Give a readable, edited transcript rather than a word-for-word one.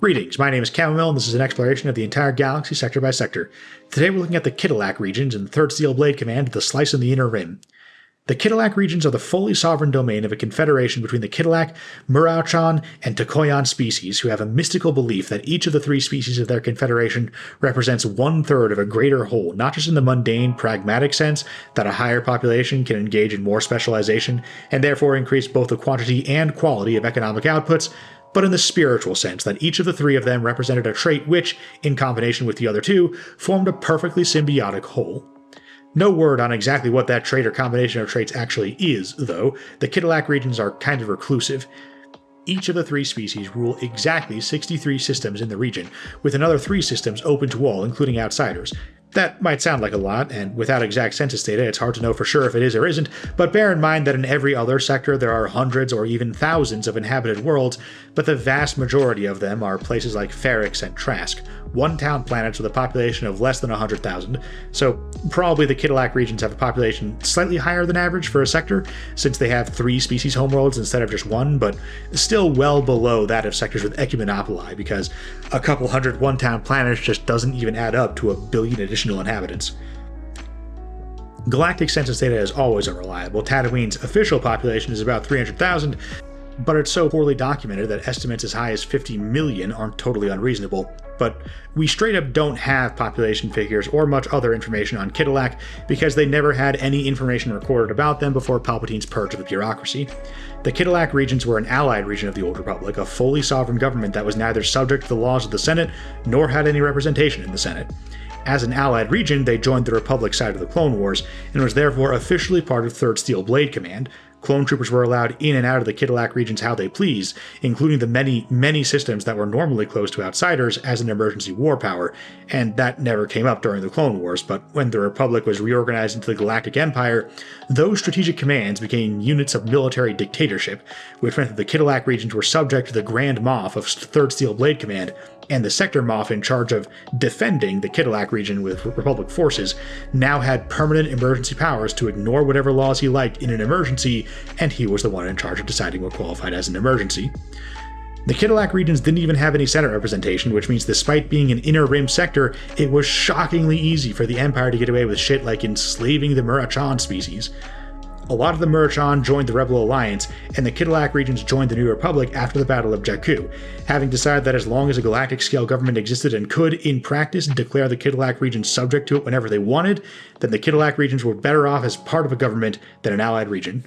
Greetings, my name is Chamomile, and this is an exploration of the entire galaxy sector by sector. Today we're looking at the Ktilac Regions and the 3rd Steel Blade Command of the Slice in the Inner Rim. The Ktilac Regions are the fully sovereign domain of a confederation between the Ktilac, Murauchan, and Tokoyan species, who have a mystical belief that each of the 3 species of their confederation represents 1/3 of a greater whole, not just in the mundane, pragmatic sense that a higher population can engage in more specialization and therefore increase both the quantity and quality of economic outputs, but in the spiritual sense that each of the 3 of them represented a trait which, in combination with the other 2, formed a perfectly symbiotic whole. No word on exactly what that trait or combination of traits actually is, though. The Ktilac regions are kind of reclusive. Each of the 3 species rule exactly 63 systems in the region, with another 3 systems open to all, including outsiders. That might sound like a lot, and without exact census data, it's hard to know for sure if it is or isn't, but bear in mind that in every other sector there are hundreds or even thousands of inhabited worlds, but the vast majority of them are places like Ferrix and Trask, one-town planets with a population of less than 100,000, so probably the Ktilac regions have a population slightly higher than average for a sector, since they have 3 species homeworlds instead of just 1, but still well below that of sectors with ecumonopoli, because a couple hundred one-town planets just doesn't even add up to 1 billion additional inhabitants. Galactic census data is always unreliable. Tatooine's official population is about 300,000, but it's so poorly documented that estimates as high as 50 million aren't totally unreasonable. But we straight up don't have population figures or much other information on Ktilac because they never had any information recorded about them before Palpatine's purge of the bureaucracy. The Ktilac regions were an allied region of the Old Republic, a fully sovereign government that was neither subject to the laws of the Senate nor had any representation in the Senate. As an allied region, they joined the Republic side of the Clone Wars, and was therefore officially part of 3rd Steel Blade Command. Clone troopers were allowed in and out of the Ktilac regions how they pleased, including the many systems that were normally closed to outsiders as an emergency war power, and that never came up during the Clone Wars, but when the Republic was reorganized into the Galactic Empire, those strategic commands became units of military dictatorship, which meant that the Ktilac regions were subject to the Grand Moff of 3rd Steel Blade Command, and the Sector Moff in charge of defending the Ktilac region with Republic forces now had permanent emergency powers to ignore whatever laws he liked in an emergency, and he was the one in charge of deciding what qualified as an emergency. The Ktilac regions didn't even have any Senate representation, which means despite being an inner rim sector, it was shockingly easy for the Empire to get away with shit like enslaving the Murauchan species. A lot of the Murauchan joined the Rebel Alliance, and the Ktilac regions joined the New Republic after the Battle of Jakku, having decided that as long as a galactic-scale government existed and could, in practice, declare the Ktilac regions subject to it whenever they wanted, then the Ktilac regions were better off as part of a government than an allied region.